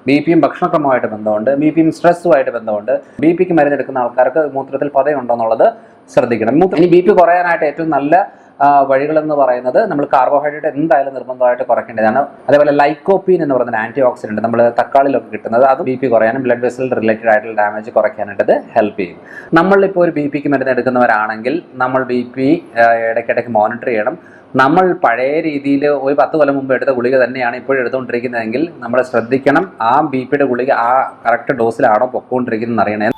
B പിയും ഭക്ഷണക്രമമായിട്ട് ബന്ധമുണ്ട്, B പിയും സ്ട്രെസ്സുമായിട്ട് ബന്ധമുണ്ട്. ബി പിക്ക് മരുന്നെടുക്കുന്ന ആൾക്കാർക്ക് മൂത്രത്തിൽ പതയുണ്ടോ എന്നുള്ളത് ശ്രദ്ധിക്കണം. ഇനി ബി പി കുറയാനായിട്ട് ഏറ്റവും നല്ല വഴികളെന്ന് പറയുന്നത് നമ്മൾ കാർബോഹൈഡ്രേറ്റ് എന്തായാലും നിർബന്ധമായിട്ട് കുറയ്ക്കേണ്ടതാണ്. അതേപോലെ ലൈക്കോപ്പീൻ എന്ന് പറയുന്ന ആൻറ്റി ഓക്സിഡൻറ്റ് നമ്മൾ തക്കാളിയിലൊക്കെ കിട്ടുന്നത്, അത് ബി പി കുറയാനും ബ്ലഡ് വെസൽ റിലേറ്റഡ് ആയിട്ടുള്ള ഡാമേജ് കുറയ്ക്കാനായിട്ട് ഇത് ഹെൽപ്പ് ചെയ്യും. നമ്മളിപ്പോൾ ഒരു ബി പിക്ക് മരുന്ന് എടുക്കുന്നവരാണെങ്കിൽ നമ്മൾ ബി പി ഇടയ്ക്കിടയ്ക്ക് മോണിറ്റർ ചെയ്യണം. നമ്മൾ പഴയ രീതിയിൽ ഒരു 10 കൊല്ലം മുമ്പ് എടുത്ത ഗുളിക തന്നെയാണ് ഇപ്പോഴും എടുത്തുകൊണ്ടിരിക്കുന്നതെങ്കിൽ നമ്മൾ ശ്രദ്ധിക്കണം, ആ ബി പിയുടെ ഗുളിക ആ കറക്റ്റ് ഡോസിലാണോ പൊക്കോണ്ടിരിക്കുന്നതെന്ന് അറിയണം.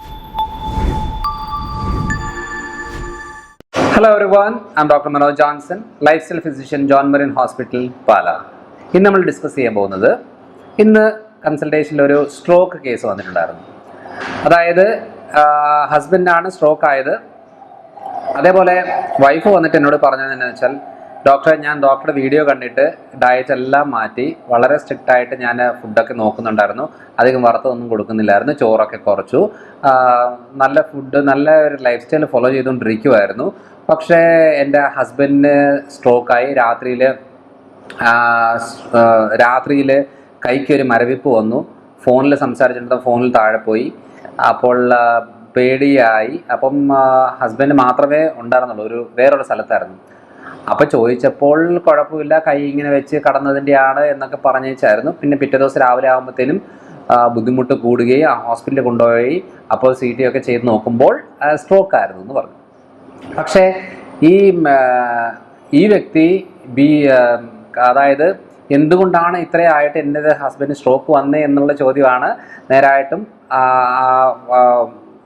Hello everyone, I'm Dr. Manoj Johnson, lifestyle physician, John Marine Hospital, Pala. ഇന്ന് നമ്മൾ ഡിസ്കസ് ചെയ്യാൻ പോകുന്നത്, ഇന്ന് കൺസൾട്ടേഷനിൽ ഒരു സ്ട്രോക്ക് കേസ് വന്നിട്ടുണ്ടായിരുന്നു. അതായത് ഹസ്ബൻഡാണ് സ്ട്രോക്ക് ആയത്. അതേപോലെ വൈഫ് വന്നിട്ട് എന്നോട് പറഞ്ഞതെന്ന് വെച്ചാൽ, ഡോക്ടറെ ഞാൻ ഡോക്ടറുടെ വീഡിയോ കണ്ടിട്ട് ഡയറ്റ് എല്ലാം മാറ്റി വളരെ സ്ട്രിക്റ്റ് ആയിട്ട് ഞാൻ ഫുഡൊക്കെ നോക്കുന്നുണ്ടായിരുന്നു, അധികം വറുത്തൊന്നും കൊടുക്കുന്നില്ലായിരുന്നു, ചോറൊക്കെ കുറച്ചു, നല്ല ഫുഡ് നല്ല ഒരു ലൈഫ് സ്റ്റൈൽ ഫോളോ ചെയ്തുകൊണ്ടിരിക്കുമായിരുന്നു. പക്ഷേ എൻ്റെ ഹസ്ബൻഡിന് സ്ട്രോക്കായി. രാത്രിയിൽ കൈക്കൊരു മരവിപ്പ് വന്നു. ഫോണിൽ സംസാരിച്ചിട്ട് ഫോണിൽ താഴെ പോയി. അപ്പോൾ പേടിയായി. അപ്പം ഹസ്ബൻഡ് മാത്രമേ ഉണ്ടായിരുന്നുള്ളൂ, വേറൊരു സ്ഥലത്തായിരുന്നു. അപ്പോൾ ചോദിച്ചപ്പോൾ കുഴപ്പമില്ല, കൈ ഇങ്ങനെ വെച്ച് കടന്നതിൻ്റെയാണ് എന്നൊക്കെ പറഞ്ഞായിരുന്നു. പിന്നെ പിറ്റേ ദിവസം രാവിലെ ആകുമ്പോഴത്തേനും ബുദ്ധിമുട്ട് കൂടുകയും ഹോസ്പിറ്റലിൽ കൊണ്ടുപോയി. അപ്പോൾ CT ഒക്കെ ചെയ്ത് നോക്കുമ്പോൾ സ്ട്രോക്ക് ആയിരുന്നു എന്ന് പറഞ്ഞു. പക്ഷേ ഈ വ്യക്തി അതായത് എന്തുകൊണ്ടാണ് ഇത്രയായിട്ട് എൻ്റെ ഹസ്ബൻഡ് സ്ട്രോക്ക് വന്നേ എന്നുള്ള ചോദ്യമാണ് നേരായിട്ടും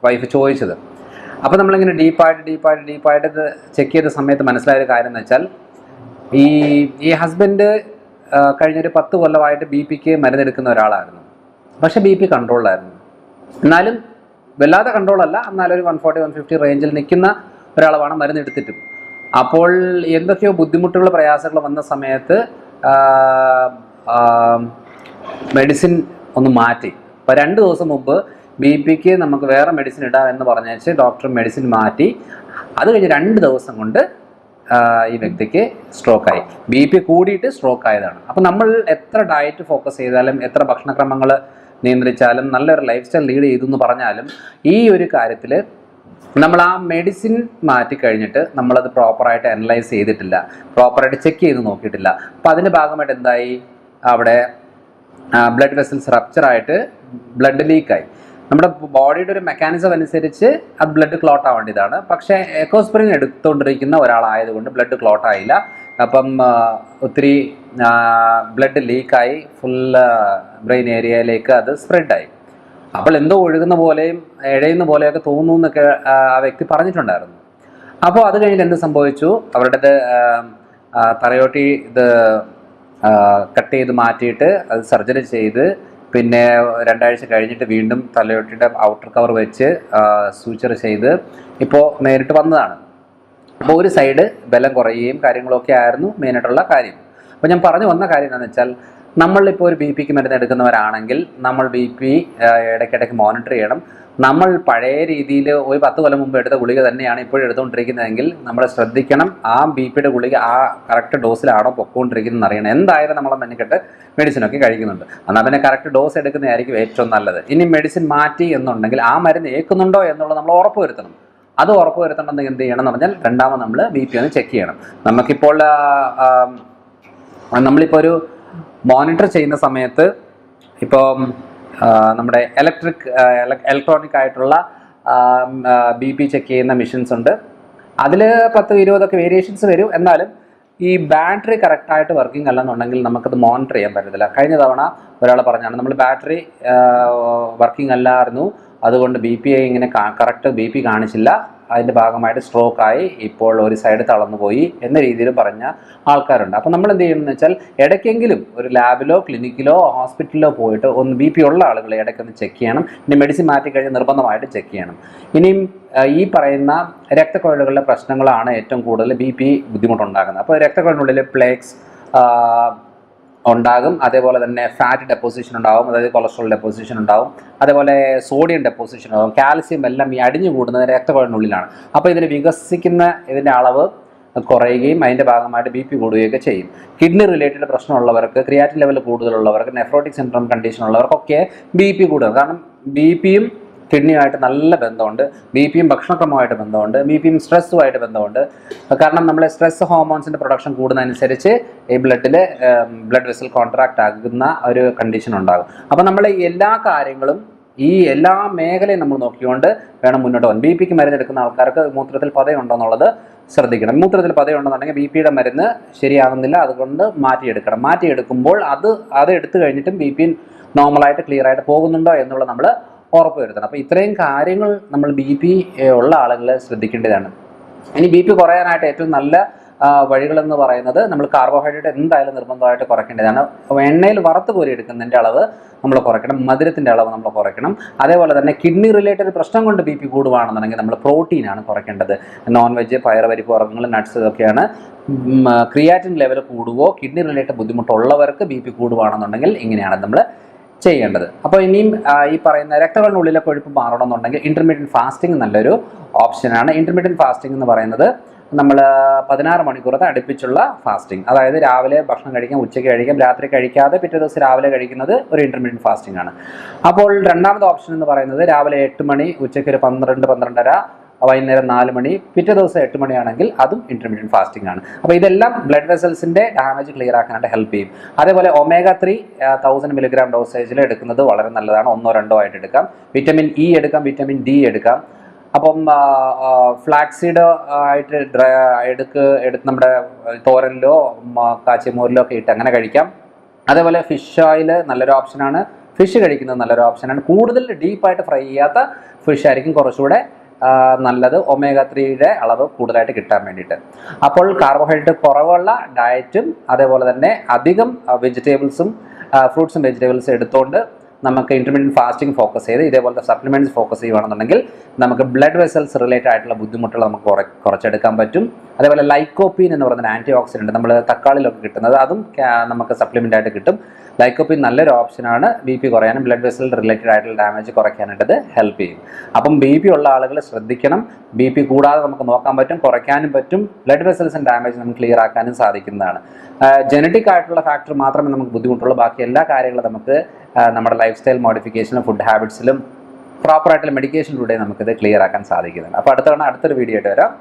വൈഫ് ചോദിച്ചത്. അപ്പോൾ നമ്മളിങ്ങനെ ഡീപ്പായിട്ട് ഇത് ചെക്ക് ചെയ്ത സമയത്ത് മനസ്സിലായൊരു കാര്യം എന്ന് വെച്ചാൽ, ഈ ഹസ്ബൻഡ് കഴിഞ്ഞൊരു 10 കൊല്ലമായിട്ട് ബി പിക്ക് മരുന്നെടുക്കുന്ന ഒരാളായിരുന്നു. പക്ഷേ ബി പി കൺട്രോളിലായിരുന്നു. എന്നാലും വല്ലാതെ കൺട്രോളല്ല, എന്നാലും ഒരു 140-150 റേഞ്ചിൽ നിൽക്കുന്ന ഒരാളാണ് മരുന്നെടുത്തിട്ടും. അപ്പോൾ എന്തൊക്കെയോ ബുദ്ധിമുട്ടുകൾ പ്രയാസങ്ങൾ വന്ന സമയത്ത് മെഡിസിൻ ഒന്ന് മാറ്റി. അപ്പോൾ 2 ദിവസം മുമ്പ് ബി പിക്ക് നമുക്ക് വേറെ മെഡിസിൻ ഇടാം എന്ന് പറഞ്ഞേച്ച് ഡോക്ടർ മെഡിസിൻ മാറ്റി. അത് കഴിഞ്ഞ് 2 ദിവസം കൊണ്ട് ഈ വ്യക്തിക്ക് സ്ട്രോക്കായി. ബി പി കൂടിയിട്ട് സ്ട്രോക്ക് ആയതാണ്. അപ്പം നമ്മൾ എത്ര ഡയറ്റ് ഫോക്കസ് ചെയ്താലും, എത്ര ഭക്ഷണക്രമങ്ങൾ നിയന്ത്രിച്ചാലും, നല്ലൊരു ലൈഫ് സ്റ്റൈൽ ലീഡ് ചെയ്തു എന്ന് പറഞ്ഞാലും, ഈ ഒരു കാര്യത്തിൽ നമ്മൾ ആ മെഡിസിൻ മാറ്റി കഴിഞ്ഞിട്ട് നമ്മളത് പ്രോപ്പറായിട്ട് അനലൈസ് ചെയ്തിട്ടില്ല, പ്രോപ്പറായിട്ട് ചെക്ക് ചെയ്ത് നോക്കിയിട്ടില്ല. അപ്പോൾ അതിൻ്റെ ഭാഗമായിട്ട് എന്തായി, അവിടെ ബ്ലഡ് വെസൽസ് റപ്ചറായിട്ട് ബ്ലഡ് ലീക്കായി. നമ്മുടെ ബോഡിയുടെ ഒരു മെക്കാനിസം അനുസരിച്ച് അത് ബ്ലഡ് ക്ലോട്ട് ആവേണ്ടതാണ്. പക്ഷേ എക്കോസ്പ്രിൻ എടുത്തുകൊണ്ടിരിക്കുന്ന ഒരാളായതുകൊണ്ട് ബ്ലഡ് ക്ലോട്ട് ആയില്ല. അപ്പം ഒത്തിരി ബ്ലഡ് ലീക്കായി ഫുൾ ബ്രെയിൻ ഏരിയയിലേക്ക് അത് സ്പ്രെഡായി. അപ്പോൾ എന്തോ ഒഴുകുന്ന പോലെയും ഇഴയുന്ന പോലെയൊക്കെ തോന്നുന്നു എന്നൊക്കെ ആ വ്യക്തി പറഞ്ഞിട്ടുണ്ടായിരുന്നു. അപ്പോൾ അത് കഴിഞ്ഞിട്ട് എന്ത് സംഭവിച്ചു, അവരുടേത് തലയോട്ടി ഇത് കട്ട് ചെയ്ത് മാറ്റിയിട്ട് അത് സർജറി ചെയ്ത്, പിന്നെ 2 ആഴ്ച കഴിഞ്ഞിട്ട് വീണ്ടും തലയോട്ടിയുടെ ഔട്ടർ കവർ വെച്ച് സൂച്ചർ ചെയ്ത് ഇപ്പോൾ നേരിട്ട് വന്നതാണ്. അപ്പോൾ ഒരു സൈഡ് ബലം കുറയുകയും കാര്യങ്ങളൊക്കെ ആയിരുന്നു മെയിനായിട്ടുള്ള കാര്യം. അപ്പോൾ ഞാൻ പറഞ്ഞു വന്ന കാര്യം എന്താണെന്ന് വെച്ചാൽ, നമ്മളിപ്പോൾ ഒരു ബി പിക്ക് മരുന്ന് എടുക്കുന്നവരാണെങ്കിൽ നമ്മൾ ബി പി ഇടയ്ക്കിടയ്ക്ക് മോണിറ്റർ ചെയ്യണം. നമ്മൾ പഴയ രീതിയിൽ ഒരു 10 കൊല്ലം മുമ്പ് എടുത്ത ഗുളിക തന്നെയാണ് ഇപ്പോഴും എടുത്തുകൊണ്ടിരിക്കുന്നതെങ്കിൽ നമ്മൾ ശ്രദ്ധിക്കണം, ആ ബി പിയുടെ ഗുളിക ആ കറക്റ്റ് ഡോസിലാണോ പൊക്കോണ്ടിരിക്കുന്നതെന്ന് അറിയണം. എന്തായാലും നമ്മളെ മെനക്കെട്ട് മെഡിസിനൊക്കെ കഴിക്കുന്നുണ്ട്, എന്നാൽ പിന്നെ കറക്റ്റ് ഡോസ് എടുക്കുന്നതായിരിക്കും ഏറ്റവും നല്ലത്. ഇനി മെഡിസിൻ മാറ്റി എന്നുണ്ടെങ്കിൽ ആ മരുന്ന് ഏൽക്കുന്നുണ്ടോ എന്നുള്ളത് നമ്മൾ ഉറപ്പുവരുത്തണം. അത് ഉറപ്പുവരുത്തണമെന്ന് എന്ത് ചെയ്യണം എന്ന് പറഞ്ഞാൽ, രണ്ടാമത് നമ്മൾ ബി പി ഒന്ന് ചെക്ക് ചെയ്യണം. നമ്മളിപ്പോൾ ഒരു മോണിറ്റർ ചെയ്യുന്ന സമയത്ത് ഇപ്പോൾ നമ്മുടെ ഇലക്ട്രോണിക് ആയിട്ടുള്ള ബി പി ചെക്ക് ചെയ്യുന്ന മെഷീൻസ് ഉണ്ട്. അതിൽ 10-20 വേരിയേഷൻസ് വരും. എന്നാലും ഈ ബാറ്ററി കറക്റ്റായിട്ട് വർക്കിംഗ് അല്ലെന്നുണ്ടെങ്കിൽ നമുക്കത് മോണിറ്റർ ചെയ്യാൻ പറ്റത്തില്ല. കഴിഞ്ഞ തവണ ഒരാൾ പറഞ്ഞാണ്, നമ്മൾ ബാറ്ററി വർക്കിംഗ് അല്ലായിരുന്നു, അതുകൊണ്ട് ബി പി ഇങ്ങനെ കറക്റ്റ് ബി പി കാണിച്ചില്ല, അതിൻ്റെ ഭാഗമായിട്ട് സ്ട്രോക്കായി, ഇപ്പോൾ ഒരു സൈഡ് തളർന്നു പോയി എന്ന രീതിയിൽ പറഞ്ഞ ആൾക്കാരുണ്ട്. അപ്പോൾ നമ്മൾ എന്ത് ചെയ്യണമെന്ന് വെച്ചാൽ, ഇടയ്ക്കെങ്കിലും ഒരു ലാബിലോ ക്ലിനിക്കിലോ ഹോസ്പിറ്റലിലോ പോയിട്ട് ഒന്ന് ബി പി ഉള്ള ആളുകളെ ഇടയ്ക്കൊന്ന് ചെക്ക് ചെയ്യണം. ഇനി മെഡിസിൻ മാറ്റിക്കഴിഞ്ഞ് നിർബന്ധമായിട്ട് ചെക്ക് ചെയ്യണം. ഇനിയും ഈ പറയുന്ന രക്തക്കുഴലുകളുടെ പ്രശ്നങ്ങളാണ് ഏറ്റവും കൂടുതൽ ബി പി ബുദ്ധിമുട്ടുണ്ടാകുന്നത്. അപ്പോൾ രക്തക്കുഴലിനുള്ളിൽ പ്ലേക്സ് ഉണ്ടാകും, അതേപോലെ തന്നെ ഫാറ്റ് ഡെപ്പോസിഷൻ ഉണ്ടാകും, അതായത് കൊളസ്ട്രോൾ ഡെപ്പോസിഷൻ ഉണ്ടാകും, അതേപോലെ സോഡിയം ഡെപ്പോസിഷൻ ഉണ്ടാകും, കാൽസ്യം എല്ലാം ഈ അടിഞ്ഞു കൂടുന്നത് രക്തക്കുഴലിനുള്ളിലാണ്. അപ്പോൾ ഇതിന് വികസിക്കുന്ന ഇതിൻ്റെ അളവ് കുറയുകയും അതിൻ്റെ ഭാഗമായിട്ട് ബി പി കൂടുകയൊക്കെ ചെയ്യും. കിഡ്നി റിലേറ്റഡ് പ്രശ്നമുള്ളവർക്ക്, ക്രിയാറ്റിൻ ലെവൽ കൂടുതലുള്ളവർക്ക്, നെഫ്രോട്ടിക് സിൻഡ്രോം കണ്ടീഷൻ ഉള്ളവർക്കൊക്കെ ബി പി കൂടുക. കാരണം ബി പിയും കിഡ്നിയുമായിട്ട് നല്ല ബന്ധമുണ്ട്, ബി പിയും ഭക്ഷണക്രമമായിട്ട് ബന്ധമുണ്ട്, ബി പിയും സ്ട്രെസ്സുമായിട്ട് ബന്ധമുണ്ട്. കാരണം നമ്മൾ സ്ട്രെസ് ഹോർമോൺസിൻ്റെ പ്രൊഡക്ഷൻ കൂടുന്നതനുസരിച്ച് ഈ ബ്ലഡ് വെസൽ കോൺട്രാക്ട് ആകുന്ന ഒരു കണ്ടീഷൻ ഉണ്ടാകും. അപ്പോൾ നമ്മൾ എല്ലാ കാര്യങ്ങളും ഈ എല്ലാ മേഖലയും നമ്മൾ നോക്കിക്കൊണ്ട് വേണം മുന്നോട്ട് പോകാൻ. ബി പിക്ക് മരുന്നെടുക്കുന്ന ആൾക്കാർക്ക് മൂത്രത്തിൽ പതയുണ്ടോ എന്നുള്ളത് ശ്രദ്ധിക്കണം. മൂത്രത്തിൽ പതയുണ്ടെന്നുണ്ടെങ്കിൽ ബി പിയുടെ മരുന്ന് ശരിയാകുന്നില്ല, അതുകൊണ്ട് മാറ്റിയെടുക്കണം. മാറ്റിയെടുക്കുമ്പോൾ അത് എടുത്തു കഴിഞ്ഞിട്ടും ബി പി നോർമലായിട്ട് ക്ലിയർ ആയിട്ട് പോകുന്നുണ്ടോ എന്നുള്ളത് നമ്മൾ ഉറപ്പ് വരുത്തണം. അപ്പോൾ ഇത്രയും കാര്യങ്ങൾ നമ്മൾ ബി പി ഉള്ള ആളുകൾ ശ്രദ്ധിക്കേണ്ടതാണ്. ഇനി ബി പി കുറയാനായിട്ട് ഏറ്റവും നല്ല വഴികളെന്ന് പറയുന്നത് നമ്മൾ കാർബോഹൈഡ്രേറ്റ് എന്തായാലും നിർബന്ധമായിട്ട് കുറയ്ക്കേണ്ടതാണ്. എണ്ണയിൽ വറുത്ത് കോരി എടുക്കുന്നതിൻ്റെ അളവ് നമ്മൾ കുറയ്ക്കണം, മധുരത്തിൻ്റെ അളവ് നമ്മൾ കുറയ്ക്കണം. അതേപോലെ തന്നെ കിഡ്നി റിലേറ്റഡ് പ്രശ്നം കൊണ്ട് ബി പി കൂടുകയാണെന്നുണ്ടെങ്കിൽ നമ്മൾ പ്രോട്ടീനാണ് കുറയ്ക്കേണ്ടത്. നോൺ വെജ്, പയറുപരിപ്പ് വർഗ്ഗങ്ങൾ, നട്ട്സ് ഇതൊക്കെയാണ്. ക്രിയാറ്റിൻ ലെവൽ കൂടുകയോ കിഡ്നി റിലേറ്റഡ് ബുദ്ധിമുട്ടുള്ളവർക്ക് ബി പി കൂടുകയാണെന്നുണ്ടെങ്കിൽ ഇങ്ങനെയാണ് നമ്മൾ ചെയ്യേണ്ടത്. അപ്പോൾ ഇനിയും ഈ പറയുന്ന രക്തങ്ങളിനുള്ളിലെ കൊഴുപ്പ് മാറണമെന്നുണ്ടെങ്കിൽ ഇൻ്റർമീഡിയറ്റ് ഫാസ്റ്റിംഗ് നല്ലൊരു ഓപ്ഷനാണ്. ഇൻ്റർമീഡിയറ്റ് ഫാസ്റ്റിംഗ് എന്ന് പറയുന്നത് നമ്മൾ 16 മണിക്കൂറത്തെ അടുപ്പിച്ചുള്ള ഫാസ്റ്റിംഗ്, അതായത് രാവിലെ ഭക്ഷണം കഴിക്കാം, ഉച്ചയ്ക്ക് കഴിക്കാം, രാത്രി കഴിക്കാതെ പിറ്റേ ദിവസം രാവിലെ കഴിക്കുന്നത് ഒരു ഇൻ്റർമീഡിയറ്റ് ഫാസ്റ്റിംഗ് ആണ്. അപ്പോൾ രണ്ടാമത്തെ ഓപ്ഷൻ എന്ന് പറയുന്നത് രാവിലെ 8 മണി, ഉച്ചയ്ക്ക് ഒരു 12-12:30, വൈകുന്നേരം 4 മണി, പിറ്റേ ദിവസം 8 മണിയാണെങ്കിൽ അതും ഇൻ്റർമീഡിയറ്റ് ഫാസ്റ്റിംഗ് ആണ്. അപ്പോൾ ഇതെല്ലാം ബ്ലഡ് വെസൽസിൻ്റെ ഡാമേജ് ക്ലിയർ ആക്കാനായിട്ട് ഹെൽപ്പ് ചെയ്യും. അതേപോലെ omega-3 1000 mg ഡോസേജിൽ എടുക്കുന്നത് വളരെ നല്ലതാണ്. 1-2 ആയിട്ട് എടുക്കാം. വിറ്റമിൻ ഇ എടുക്കാം, വിറ്റമിൻ ഡി എടുക്കാം. അപ്പം ഫ്ലാക്സീഡ് ആയിട്ട് എടുത്ത് നമ്മുടെ തോരനിലോ കാച്ചിമോരിലോ ഒക്കെ ഇട്ട് അങ്ങനെ കഴിക്കാം. അതേപോലെ ഫിഷ് ഓയിൽ നല്ലൊരു ഓപ്ഷനാണ്. ഫിഷ് കഴിക്കുന്നത് നല്ലൊരു ഓപ്ഷനാണ്. കൂടുതൽ ഡീപ്പായിട്ട് ഫ്രൈ ചെയ്യാത്ത ഫിഷ് ആയിരിക്കും കുറച്ചുകൂടെ നല്ലത്, omega-3 അളവ് കൂടുതലായിട്ട് കിട്ടാൻ വേണ്ടിയിട്ട്. അപ്പോൾ കാർബോഹൈഡ്രേറ്റ് കുറവുള്ള ഡയറ്റും അതേപോലെ തന്നെ അധികം വെജിറ്റബിൾസും ഫ്രൂട്ട്സും വെജിറ്റബിൾസും എടുത്തുകൊണ്ട് നമുക്ക് ഇൻ്റർമീഡിയറ്റ് ഫാസ്റ്റിംഗ് ഫോക്കസ് ചെയ്ത് ഇതേപോലത്തെ സപ്ലിമെൻറ്റ്സ് ഫോക്കസ് ചെയ്യുകയാണെന്നുണ്ടെങ്കിൽ നമുക്ക് ബ്ലഡ് വെസൽസ് റിലേറ്റഡ് ആയിട്ടുള്ള ബുദ്ധിമുട്ടുകൾ നമുക്ക് കുറച്ചെടുക്കാൻ പറ്റും. അതേപോലെ ലൈക്കോപ്പീൻ എന്ന് പറയുന്ന ആൻറ്റി ഓക്സിഡൻറ്റ് നമ്മൾ തക്കാളിയിലൊക്കെ കിട്ടുന്നത്, അതും നമുക്ക് സപ്ലിമെൻ്റ് ആയിട്ട് കിട്ടും. ലൈക്കോപ്പീൻ നല്ലൊരു ഓപ്ഷനാണ്. ബി പി കുറയാനും ബ്ലഡ് വെസൽ റിലേറ്റഡ് ആയിട്ടുള്ള ഡാമേജ് കുറയ്ക്കാനായിട്ട് ഹെൽപ്പ് ചെയ്യും. അപ്പം ബി പി ഉള്ള ആളുകൾ ശ്രദ്ധിക്കണം. ബി പി കൂടാതെ നമുക്ക് നോക്കാൻ പറ്റും, കുറയ്ക്കാനും പറ്റും. ബ്ലഡ് വെസൽസിൻ്റെ ഡാമേജ് നമുക്ക് ക്ലിയർ ആക്കാനും സാധിക്കുന്നതാണ്. ജനറ്റിക് ആയിട്ടുള്ള ഫാക്ടർ മാത്രമേ നമുക്ക് ബുദ്ധിമുട്ടുള്ളൂ. ബാക്കി എല്ലാ കാര്യങ്ങളും നമുക്ക് നമ്മുടെ ലൈഫ് സ്റ്റൈൽ മോഡിഫിക്കേഷനും ഫുഡ് ഹാബിറ്റ്സിലും പ്രോപ്പറായിട്ടുള്ള മെഡിക്കേഷനിലൂടെ നമുക്കിത് ക്ലിയർ ആക്കാൻ സാധിക്കുന്നതാണ്. അപ്പോൾ അടുത്തൊരു വീഡിയോ ആയിട്ട് വരാം.